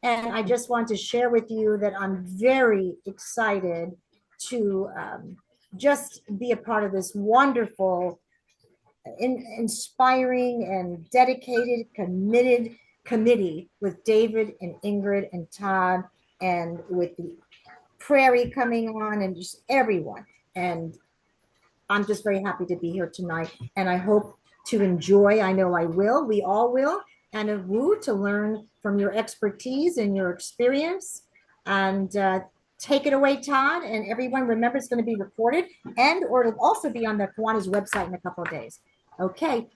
And I just want to share with you that I'm very excited to just be a part of this wonderful, inspiring, and dedicated, committed committee with David and Ingrid and Todd, and with the Prairie coming on, and just everyone. And I'm just very happy to be here tonight. And I hope to enjoy, I know I will, we all will, and a woo to learn from your expertise and your experience. And take it away, Todd. And everyone, remember, it's going to be recorded, and or it'll also be on the Kiwanis website in a couple of days. Okay.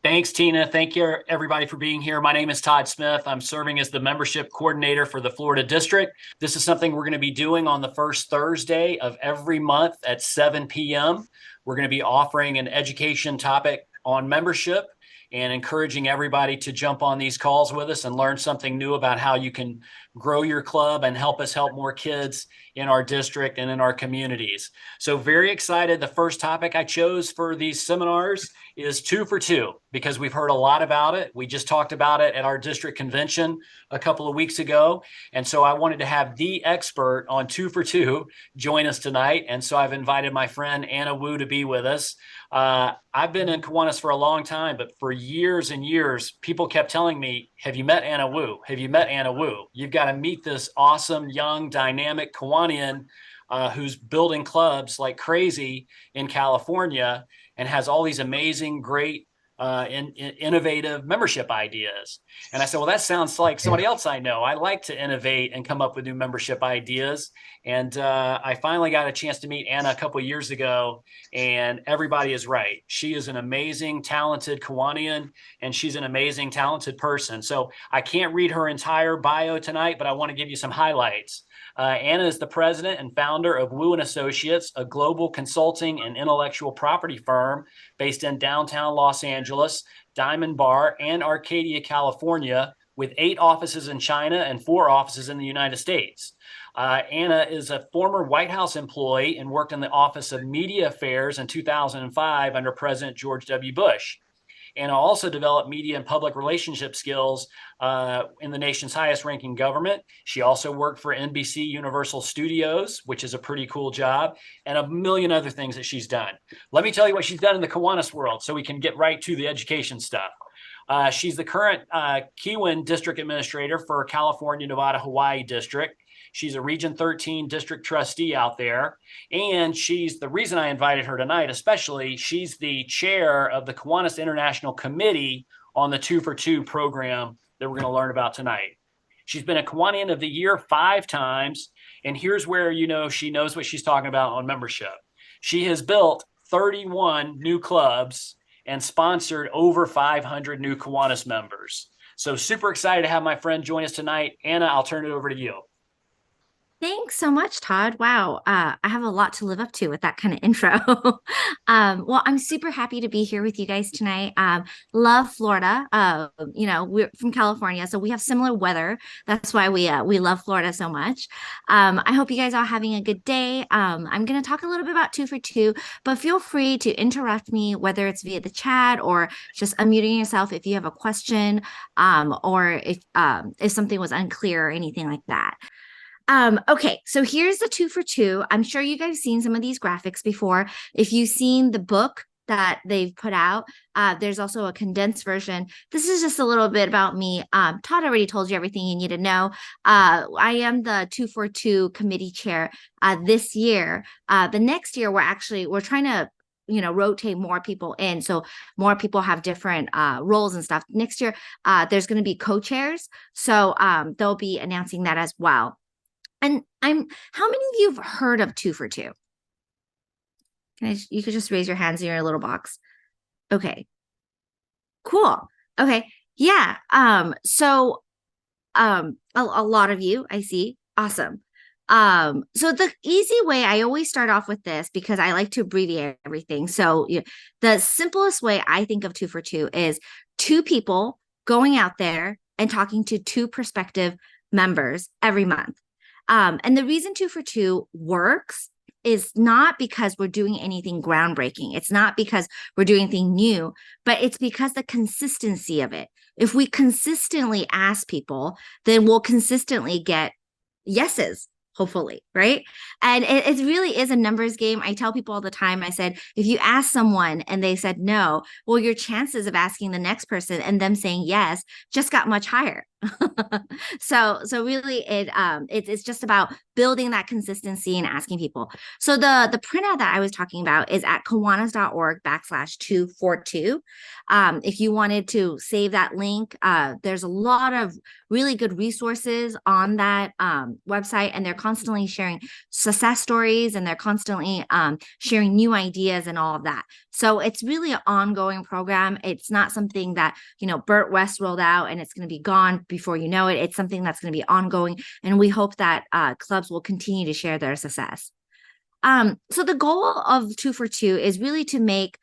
Thanks, Tina. Thank you, everybody, for being here. My name is Todd Smith. I'm serving as the membership coordinator for the Florida District. This is something we're going to be doing on the first Thursday of every month at 7 p.m. We're going to be offering an education topic on membership and encouraging everybody to jump on these calls with us and learn something new about how you can grow your club and help us help more kids in our district and in our communities. So very excited. The first topic I chose for these seminars is 2 for 2, because we've heard a lot about it. We just talked about it at our district convention a couple of weeks ago. And so I wanted to have the expert on 2 for 2 join us tonight. And so I've invited my friend Anna Wu to be with us. I've been in Kiwanis for a long time, but for years and years, people kept telling me, have you met Anna Wu? Have you met Anna Wu? You've got to meet this awesome, young, dynamic Kiwanian who's building clubs like crazy in California and has all these amazing, great, innovative membership ideas. And I said, well, that sounds like somebody else I know. I like to innovate and come up with new membership ideas. And I finally got a chance to meet Anna a couple of years ago, and everybody is right. She is an amazing, talented Kiwanian, and she's an amazing, talented person. So I can't read her entire bio tonight, but I want to give you some highlights. Anna is the president and founder of Wu and Associates, a global consulting and intellectual property firm based in downtown Los Angeles, Diamond Bar, and Arcadia, California, with 8 offices in China and 4 offices in the United States. Anna is a former White House employee and worked in the Office of Media Affairs in 2005 under President George W. Bush. Anna also developed media and public relationship skills in the nation's highest ranking government. She also worked for NBC Universal Studios, which is a pretty cool job, and a million other things that she's done. Let me tell you what she's done in the Kiwanis world so we can get right to the education stuff. She's the current Kiwan District Administrator for California, Nevada, Hawaii District. She's a Region 13 district trustee out there. And she's the reason I invited her tonight, especially, she's the chair of the Kiwanis International Committee on the 2 for 2 program that we're going to learn about tonight. She's been a Kiwanian of the Year 5 times. And here's where you know she knows what she's talking about on membership. She has built 31 new clubs and sponsored over 500 new Kiwanis members. So super excited to have my friend join us tonight. Anna, I'll turn it over to you. Thanks so much, Todd. Wow. I have a lot to live up to with that kind of intro. Well, I'm super happy to be here with you guys tonight. Love Florida. We're from California, so we have similar weather. That's why we love Florida so much. I hope you guys are having a good day. I'm going to talk a little bit about 2 for 2, but feel free to interrupt me, whether it's via the chat or just unmuting yourself if you have a question, or if something was unclear or anything like that. Okay, so here's the 2 for 2. I'm sure you guys seen some of these graphics before. If you've seen the book that they've put out, there's also a condensed version. This is just a little bit about me. Todd already told you everything you need to know. I am the 2 for 2 committee chair this year. The next year, we're trying to rotate more people in, so more people have different roles and stuff. Next year, there's going to be co-chairs, so they'll be announcing that as well. And how many of you have heard of 2 for 2? You could just raise your hands in your little box. Okay. Cool. Okay. Yeah. So a lot of you, I see. Awesome. So the easy way, I always start off with this because I like to abbreviate everything. So the simplest way I think of 2 for 2 is 2 people going out there and talking to 2 prospective members every month. And the reason 2 for 2 works is not because we're doing anything groundbreaking. It's not because we're doing anything new, but it's because the consistency of it. If we consistently ask people, then we'll consistently get yeses, hopefully, right? And it really is a numbers game. I tell people all the time, I said, if you ask someone and they said no, well, your chances of asking the next person and them saying yes just got much higher. So really it's just about building that consistency and asking people. So the printout that I was talking about is at kiwanis.org/242. If you wanted to save that link, there's a lot of really good resources on that website, and they're constantly sharing success stories, and they're constantly sharing new ideas and all of that. So it's really an ongoing program. It's not something that, Burt West rolled out and it's going to be gone before you know it. It's something that's going to be ongoing, and we hope that clubs will continue to share their success. So the goal of 2 for 2 is really to make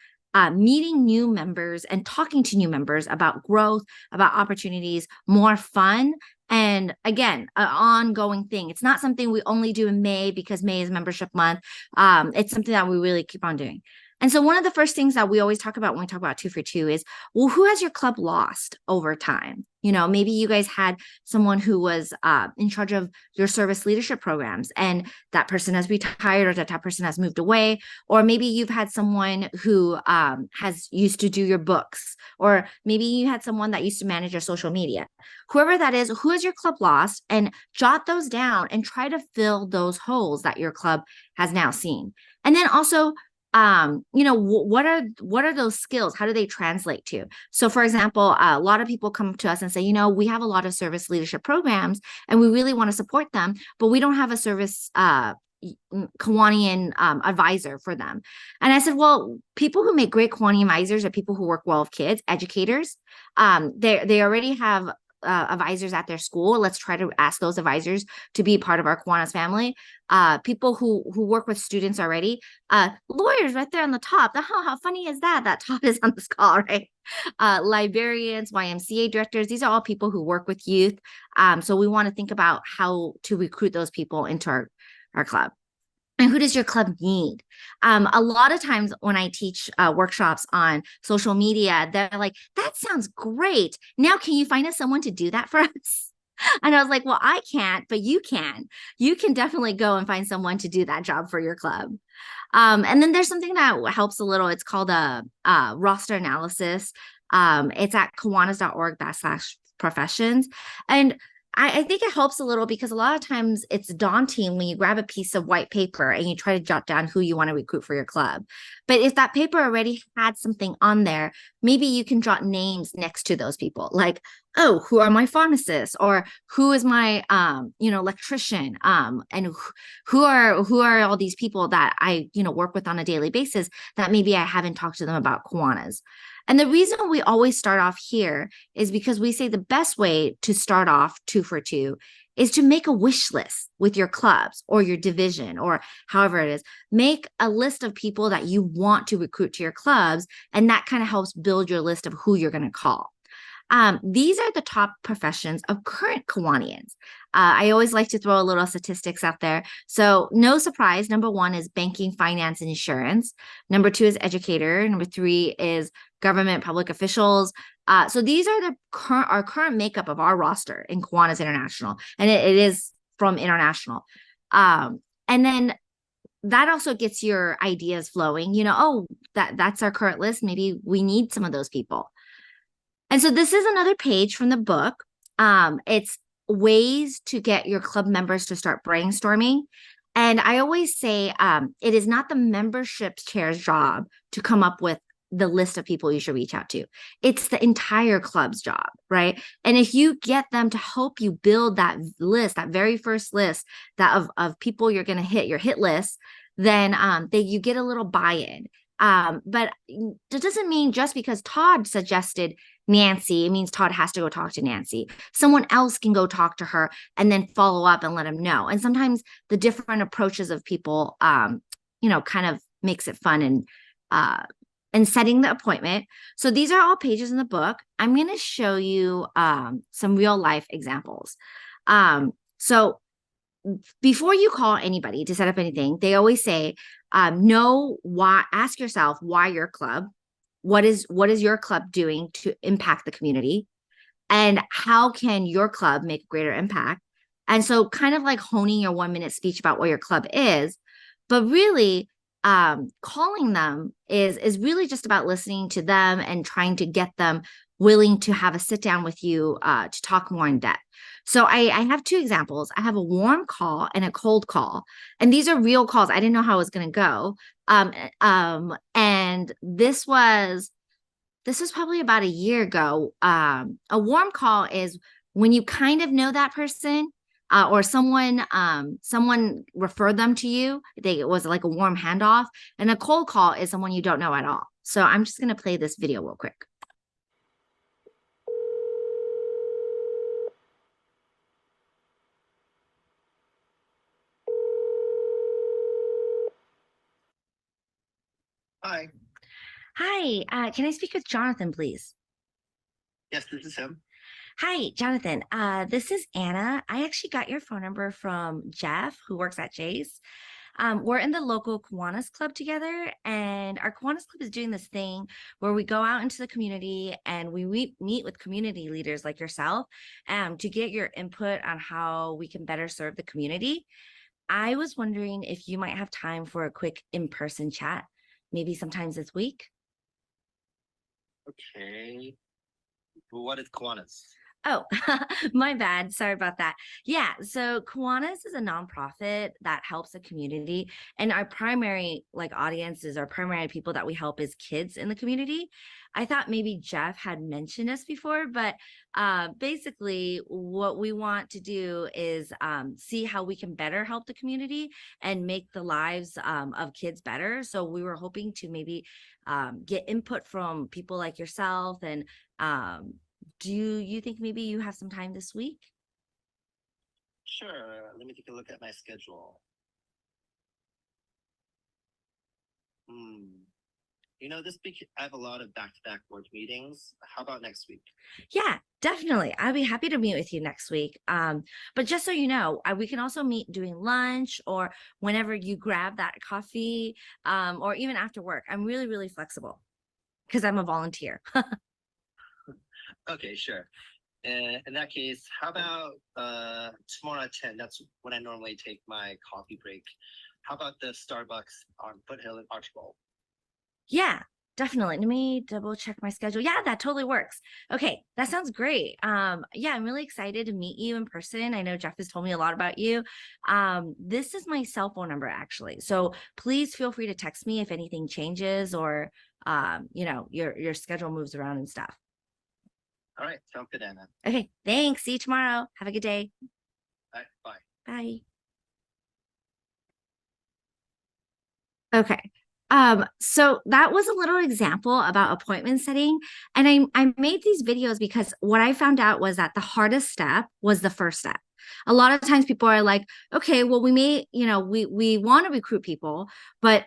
meeting new members and talking to new members about growth, about opportunities, more fun. And again, an ongoing thing. It's not something we only do in May because May is membership month. It's something that we really keep on doing. And so one of the first things that we always talk about when we talk about 2 for 2 is, well, who has your club lost over time? Maybe you guys had someone who was in charge of your service leadership programs, and that person has retired, or that person has moved away. Or maybe you've had someone who has used to do your books, or maybe you had someone that used to manage your social media. Whoever that is, who has your club lost, and jot those down and try to fill those holes that your club has now seen. And then also, what are those skills? How do they translate to? So for example, a lot of people come to us and say, we have a lot of service leadership programs and we really want to support them, but we don't have a service Kiwanian advisor for them. And I said, well, people who make great Kiwani advisors are people who work well with kids, educators. They already have advisors at their school. Let's try to ask those advisors to be part of our Kiwanis family. People who work with students already. Lawyers right there on the top. How funny is that? That top is on this call, right? Librarians, YMCA directors. These are all people who work with youth. So we want to think about how to recruit those people into our club. And who does your club need? A lot of times when I teach workshops on social media, they're like, that sounds great. Now, can you find us someone to do that for us? And I was like, well, I can't, but you can. You can definitely go and find someone to do that job for your club. And then there's something that helps a little. It's called a roster analysis. It's at kiwanis.org/professions. And I think it helps a little because a lot of times it's daunting when you grab a piece of white paper and you try to jot down who you want to recruit for your club. But if that paper already had something on there, maybe you can jot names next to those people, like, oh, who are my pharmacists, or who is my electrician, and who are all these people that I work with on a daily basis that maybe I haven't talked to them about Kiwanis. And the reason we always start off here is because we say the best way to start off 2 for 2 is to make a wish list with your clubs or your division or however it is. Make a list of people that you want to recruit to your clubs, and that kind of helps build your list of who you're going to call. These are the top professions of current Kiwanians. I always like to throw a little statistics out there. So no surprise, number 1 is banking, finance, and insurance. Number 2 is educator. Number 3 is government, public officials. So these are our current makeup of our roster in Kiwanis International. And it is from international. And then that also gets your ideas flowing. That's our current list. Maybe we need some of those people. And so this is another page from the book. It's ways to get your club members to start brainstorming. And I always say it is not the membership chair's job to come up with the list of people you should reach out to. It's the entire club's job, right? And if you get them to help you build that list, that very first list of people you're going to hit, your hit list, then you get a little buy-in. But that doesn't mean just because Todd suggested Nancy, it means Todd has to go talk to Nancy. Someone else can go talk to her and then follow up and let him know. And sometimes the different approaches of people, kind of makes it fun and setting the appointment. So these are all pages in the book. I'm going to show you some real life examples. So before you call anybody to set up anything, they always say, ask yourself why your club. What is your club doing to impact the community? and how can your club make a greater impact? And so kind of like honing your 1 minute speech about what your club is, but really calling them is really just about listening to them and trying to get them willing to have a sit down with you to talk more in depth. So I have two examples. I have a warm call and a cold call, and these are real calls. I didn't know how it was going to go. And this was probably about a year ago. A warm call is when you kind of know that person, or someone referred them to you. It was like a warm handoff. And a cold call is someone you don't know at all. So I'm just going to play this video real quick. Hi. Hi, can I speak with Jonathan, please? Yes, this is him. Hi, Jonathan. This is Anna. I actually got your phone number from Jeff, who works at Jay's. We're in the local Kiwanis club together, and our Kiwanis club is doing this thing where we go out into the community and we meet with community leaders like yourself to get your input on how we can better serve the community. I was wondering if you might have time for a quick in-person chat, maybe sometimes this week. Okay. What is Kiwanis? Oh, my bad. Sorry about that. Yeah. So Kiwanis is a nonprofit that helps the community. And our primary audiences, our primary people that we help is kids in the community. I thought maybe Jeff had mentioned us before, but basically what we want to do is see how we can better help the community and make the lives of kids better. So we were hoping to maybe get input from people like yourself, and do you think maybe you have some time this week? Sure. Let me take a look at my schedule. This week I have a lot of back-to-back board meetings. How about next week? Yeah, definitely. I'll be happy to meet with you next week. But just so you know, we can also meet during lunch or whenever you grab that coffee, or even after work. I'm really, really flexible because I'm a volunteer. Okay, sure. In that case, how about tomorrow at 10? That's when I normally take my coffee break. How about the Starbucks on Foothill in Archibald? Yeah, definitely. Let me double check my schedule. Yeah, that totally works. Okay, that sounds great. Yeah, I'm really excited to meet you in person. I know Jeff has told me a lot about you. This is my cell phone number actually. So please feel free to text me if anything changes or your schedule moves around and stuff. All right, sounds good, Anna. Okay, thanks. See you tomorrow. Have a good day. All right, bye. Bye. Okay. So that was a little example about appointment setting. And I made these videos because what I found out was that the hardest step was the first step. A lot of times people are like, okay, well, we want to recruit people, but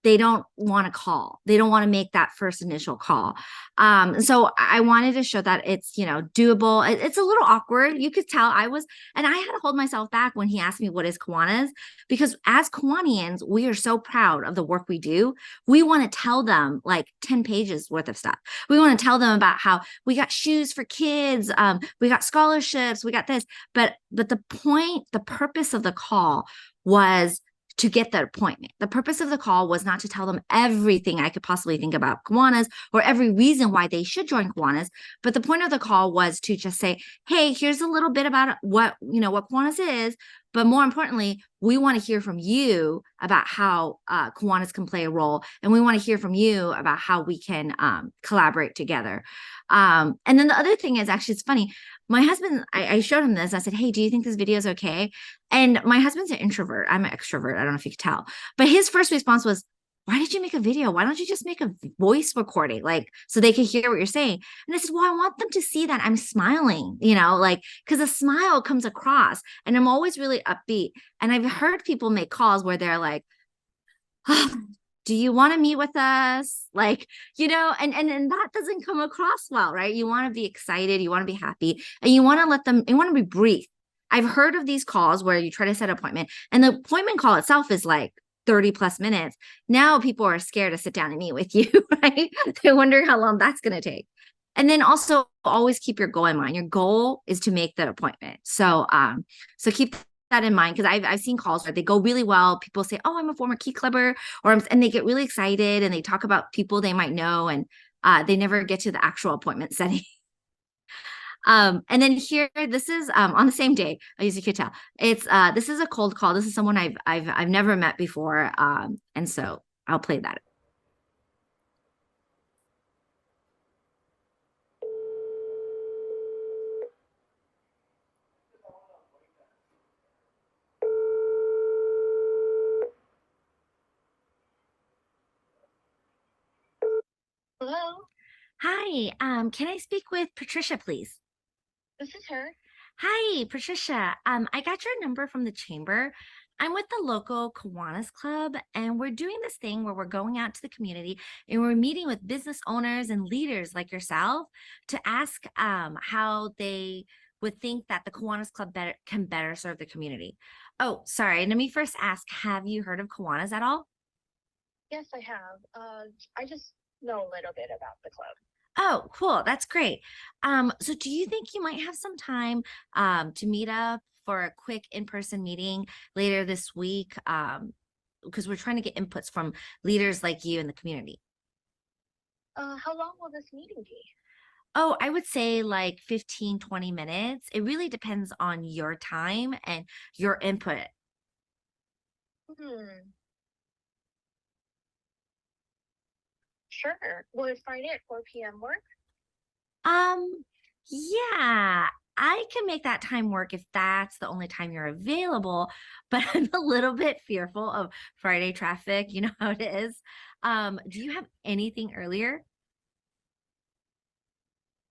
they don't want to call. They don't want to make that first initial call. So I wanted to show that it's, doable. It's a little awkward. You could tell and I had to hold myself back when he asked me what is Kiwanis, because as Kiwanians, we are so proud of the work we do. We want to tell them like 10 pages worth of stuff. We want to tell them about how we got shoes for kids. We got scholarships. We got this, but the purpose of the call was to get that appointment. The purpose of the call was not to tell them everything I could possibly think about Kiwanis or every reason why they should join Kiwanis, but the point of the call was to just say, hey, here's a little bit about what Kiwanis is, but more importantly, we want to hear from you about how Kiwanis can play a role, and we want to hear from you about how we can collaborate together. And then the other thing is, actually, it's funny. My husband, I showed him this. I said, hey, do you think this video is okay? And my husband's an introvert. I'm an extrovert. I don't know if you could tell. But his first response was, why did you make a video? Why don't you just make a voice recording, so they can hear what you're saying? And I said, well, I want them to see that I'm smiling, because a smile comes across, and I'm always really upbeat. And I've heard people make calls where they're like, oh, do you want to meet with us? And that doesn't come across well, right? You want to be excited, you want to be happy, and you want to be brief. I've heard of these calls where you try to set an appointment, and the appointment call itself is like 30 plus minutes. Now people are scared to sit down and meet with you, right? They wonder how long that's going to take. And then also always keep your goal in mind. Your goal is to make the appointment. So so keep that in mind, because I've seen calls where they go really well. People say, "Oh, I'm a former key clubber," and they get really excited and they talk about people they might know, and they never get to the actual appointment setting. And then here, this is on the same day, as you could tell. It's this is a cold call. This is someone I've never met before. And so I'll play that. Hello, Hi, can I speak with Patricia, please? this is her. Hi, Patricia. I got your number from the chamber. I'm with the local Kiwanis Club, and we're doing this thing where we're going out to the community and we're meeting with business owners and leaders like yourself to ask how they would think that the Kiwanis Club can better serve the community. Oh, sorry. Let me first ask, have you heard of Kiwanis at all? Yes, I have. I just know a little bit about the club. Oh, cool. That's great. So do you think you might have some time to meet up for a quick in-person meeting later this week? Because we're trying to get inputs from leaders like you in the community. How long will this meeting be? Oh, I would say like 15, 20 minutes. It really depends on your time and your input. Hmm. Sure. Will Friday at 4 p.m. work? Um, yeah, I can make that time work if that's the only time you're available, but I'm a little bit fearful of Friday traffic. You know how it is. Do you have anything earlier?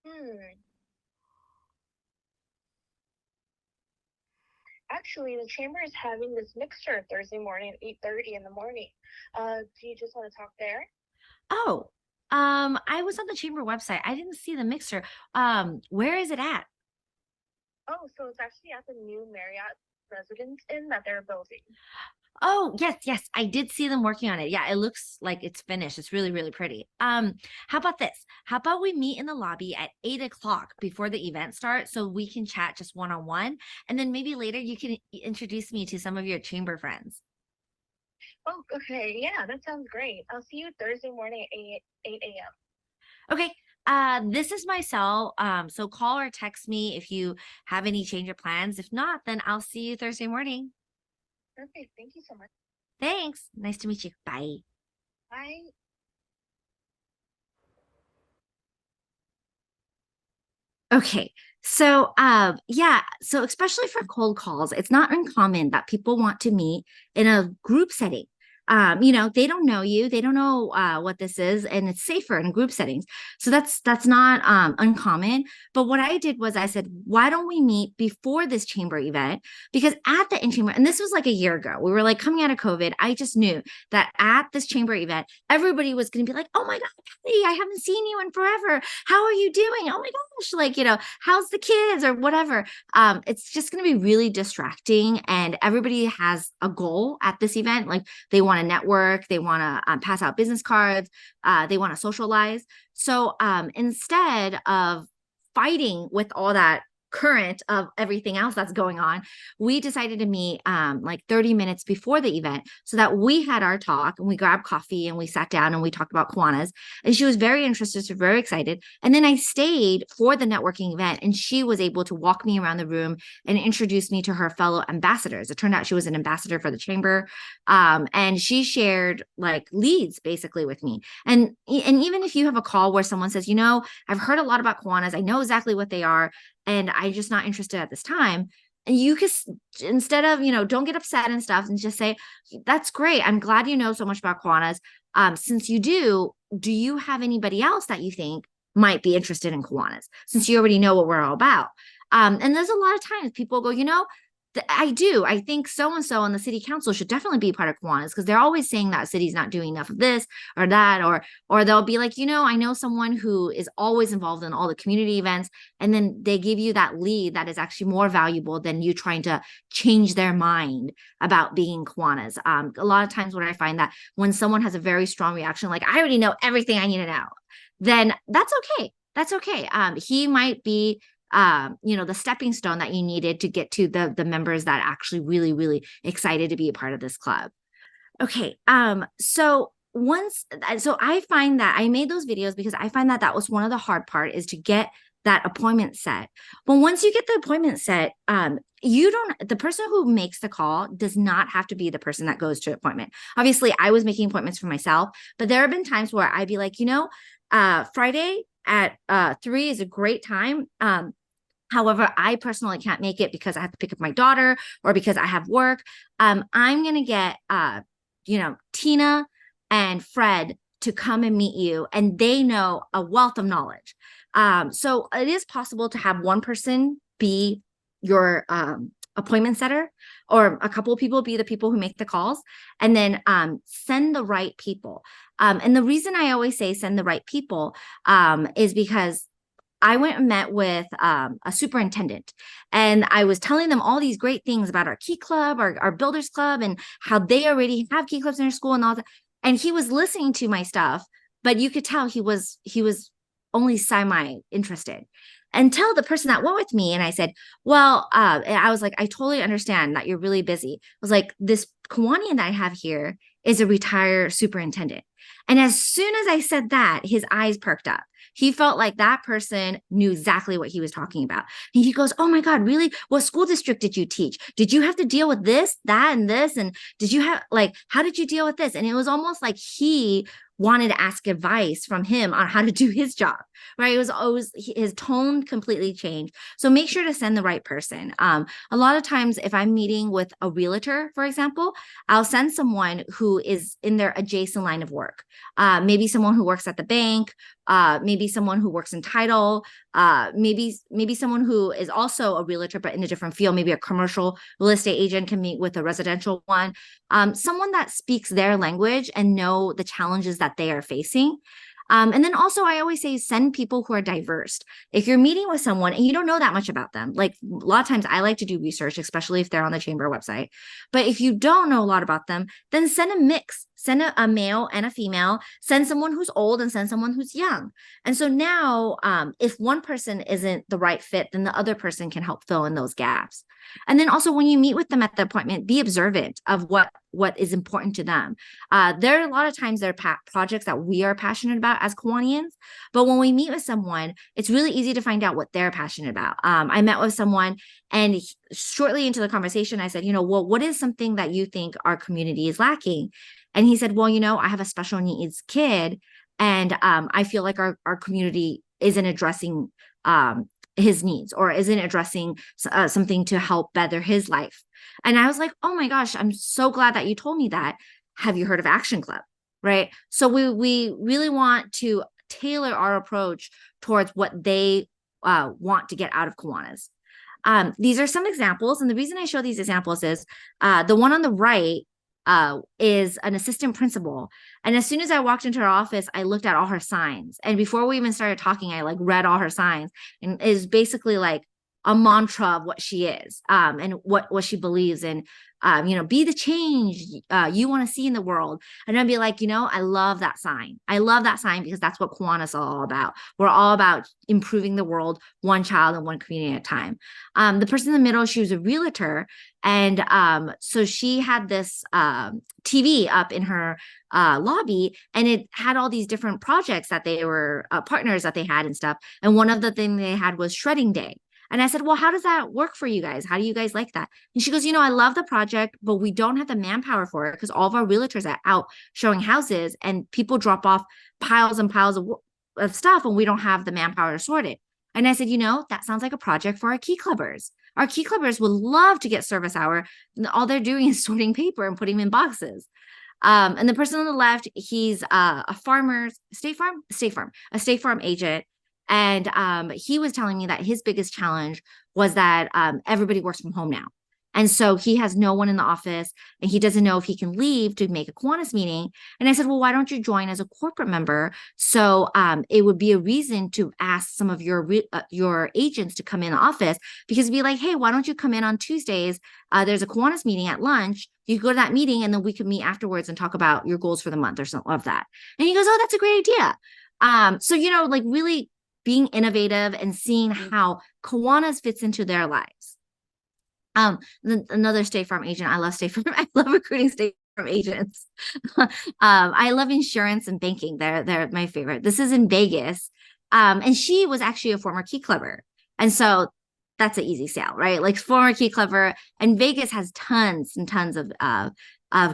Hmm. Actually, the chamber is having this mixture Thursday morning at 8:30 in the morning. Do you just want to talk there? Oh, I was on the chamber website. I didn't see the mixer. Where is it at? Oh, so it's actually at the new Marriott Residence Inn that they're building. Oh, yes, yes, I did see them working on it. Yeah, it looks like it's finished. It's really, really pretty. How about this? How about we meet in the lobby at 8 o'clock before the event starts so we can chat just one-on-one, and then maybe later you can introduce me to some of your chamber friends. Oh, okay. Yeah, that sounds great. I'll see you Thursday morning at 8 a.m. Okay. This is my cell. So call or text me if you have any change of plans. If not, then I'll see you Thursday morning. Perfect. Thank you so much. Thanks. Nice to meet you. Bye. Bye. Okay. So, yeah, so especially for cold calls, it's not uncommon that people want to meet in a group setting. They don't know you, they don't know what this is, and it's safer in group settings. So that's not uncommon. But what I did was I said, why don't we meet before this chamber event? Because at the in chamber, and this was like a year ago, we were like coming out of COVID. I just knew that at this chamber event, everybody was going to be like, "Oh my God, Kelly, I haven't seen you in forever. How are you doing? Oh my gosh, like, how's the kids or whatever." It's just going to be really distracting, and everybody has a goal at this event. Like they want to network, they want to pass out business cards, they want to socialize. So instead of fighting with all that current of everything else that's going on, we decided to meet like 30 minutes before the event so that we had our talk and we grabbed coffee and we sat down and we talked about Kiwanis. And she was very interested, so very excited. And then I stayed for the networking event and she was able to walk me around the room and introduce me to her fellow ambassadors. It turned out she was an ambassador for the chamber. And she shared like leads basically with me. And even if you have a call where someone says, I've heard a lot about Kiwanis, I know exactly what they are, and I'm just not interested at this time. And you can, instead of, don't get upset and stuff and just say, that's great. I'm glad you know so much about Kiwanis. Since you do you have anybody else that you think might be interested in Kiwanis, since you already know what we're all about? And there's a lot of times people go, I do. I think so and so on the city council should definitely be part of Kiwanis because they're always saying that city's not doing enough of this or that, or they'll be like, I know someone who is always involved in all the community events, and then they give you that lead that is actually more valuable than you trying to change their mind about being Kiwanis. A lot of times, what I find that when someone has a very strong reaction, like I already know everything I need to know, then that's okay. That's okay. He might be, the stepping stone that you needed to get to the members that actually really, really excited to be a part of this club. Okay. So I find that I made those videos because I find that was one of the hard part is to get that appointment set. But once you get the appointment set, the person who makes the call does not have to be the person that goes to appointment. Obviously, I was making appointments for myself, but there have been times where I'd be like, Friday at 3 is a great time. However, I personally can't make it because I have to pick up my daughter or because I have work. I'm going to get, Tina and Fred to come and meet you, and they know a wealth of knowledge. So it is possible to have one person be your appointment setter, or a couple of people be the people who make the calls, and then send the right people. And the reason I always say send the right people is because I went and met with a superintendent, and I was telling them all these great things about our Key Club, our Builders Club, and how they already have Key Clubs in their school and all that. And he was listening to my stuff, but you could tell he was only semi interested, until the person that went with me. And I said, well, and I was like, I totally understand that you're really busy. I was like, this Kiwanian that I have here is a retired superintendent. And as soon as I said that, his eyes perked up. He felt like that person knew exactly what he was talking about. And he goes, oh my God, really? What school district did you teach? Did you have to deal with this, that, and this? And did you have, how did you deal with this? And it was almost like he wanted to ask advice from him on how to do his job, right? It was always, his tone completely changed. So make sure to send the right person. A lot of times if I'm meeting with a realtor, for example, I'll send someone who is in their adjacent line of work. Maybe someone who works at the bank, maybe someone who works in title, maybe someone who is also a realtor, but in a different field, maybe a commercial real estate agent can meet with a residential one, someone that speaks their language and know the challenges that they are facing. And then also I always say, send people who are diverse. If you're meeting with someone and you don't know that much about them, like a lot of times I like to do research, especially if they're on the chamber website. But if you don't know a lot about them, then send a mix, send a male and a female, send someone who's old and send someone who's young. And so now if one person isn't the right fit, then the other person can help fill in those gaps. And then also when you meet with them at the appointment, be observant of what is important to them. There are a lot of times there are projects that we are passionate about as Kiwanians, but when we meet with someone, it's really easy to find out what they're passionate about. I met with someone, and shortly into the conversation, I said, well, what is something that you think our community is lacking? And he said, well, I have a special needs kid, and I feel like our community isn't addressing his needs or isn't addressing something to help better his life. And I was like, oh my gosh, I'm so glad that you told me that. Have you heard of Action Club? Right. So we really want to tailor our approach towards what they want to get out of Kiwanis. These are some examples. And the reason I show these examples is the one on the right is an assistant principal. And as soon as I walked into her office, I looked at all her signs. And before we even started talking, I read all her signs, and is basically like a mantra of what she is, and what she believes in. Be the change you want to see in the world. And I'd be like, I love that sign. I love that sign because that's what Kiwanis is all about. We're all about improving the world, one child and one community at a time. The person in the middle, she was a realtor. And so she had this TV up in her lobby, and it had all these different projects that they were partners that they had and stuff. And one of the things they had was shredding day. And I said, well, how does that work for you guys? How do you guys like that? And she goes, I love the project, but we don't have the manpower for it because all of our realtors are out showing houses and people drop off piles and piles of stuff, and we don't have the manpower to sort it. And I said, that sounds like a project for our Key Clubbers. Our Key Clubbers would love to get service hour. And all they're doing is sorting paper and putting them in boxes. And the person on the left, he's a State Farm agent. And he was telling me that his biggest challenge was that everybody works from home now. And so he has no one in the office, and he doesn't know if he can leave to make a Kiwanis meeting. And I said, well, why don't you join as a corporate member? So it would be a reason to ask some of your agents to come in the office, because it'd be like, hey, why don't you come in on Tuesdays? There's a Kiwanis meeting at lunch. You could go to that meeting, and then we could meet afterwards and talk about your goals for the month or something of that. And he goes, oh, that's a great idea. So, really being innovative and seeing how Kiwanis fits into their lives. Another State Farm agent. I love State Farm. I love recruiting State Farm agents. I love insurance and banking. They're my favorite. This is in Vegas. And she was actually a former Key Clubber. And so that's an easy sale, right? Like former Key Clubber, and Vegas has tons and tons of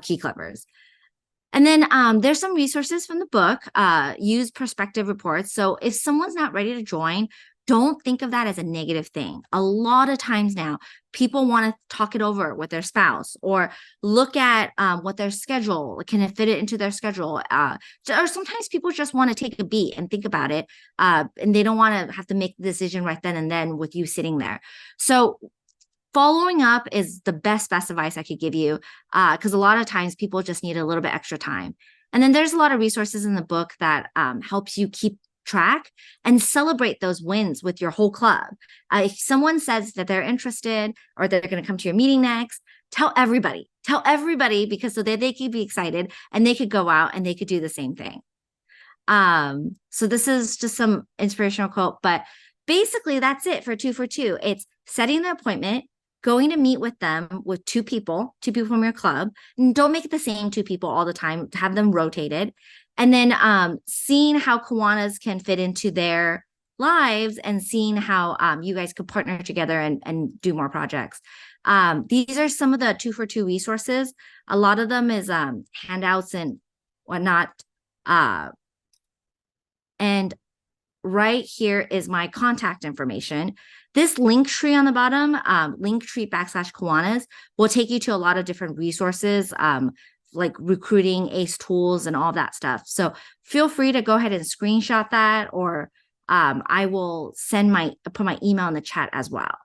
Key Clubbers. And then there's some resources from the book, use perspective reports. So if someone's not ready to join, don't think of that as a negative thing. A lot of times now, people want to talk it over with their spouse or look at what their schedule, can it fit it into their schedule? Or sometimes people just want to take a beat and think about it. And they don't want to have to make the decision right then and then with you sitting there. So following up is the best advice I could give you, because a lot of times people just need a little bit extra time. And then there's a lot of resources in the book that helps you keep track and celebrate those wins with your whole club. If someone says that they're interested or that they're going to come to your meeting next, tell everybody, because so that they could be excited and they could go out and they could do the same thing. So this is just some inspirational quote, but basically that's it for 2 for 2. It's setting the appointment, going to meet with them with two people from your club, and don't make it the same 2 people all the time, have them rotated. And then seeing how Kiwanis can fit into their lives and seeing how you guys could partner together and do more projects. These are some of the 2 for 2 resources. A lot of them is handouts and whatnot. And right here is my contact information. This link tree on the bottom, linktree/Kiwanis, will take you to a lot of different resources, like recruiting, ACE tools, and all that stuff. So feel free to go ahead and screenshot that, or I will put my email in the chat as well.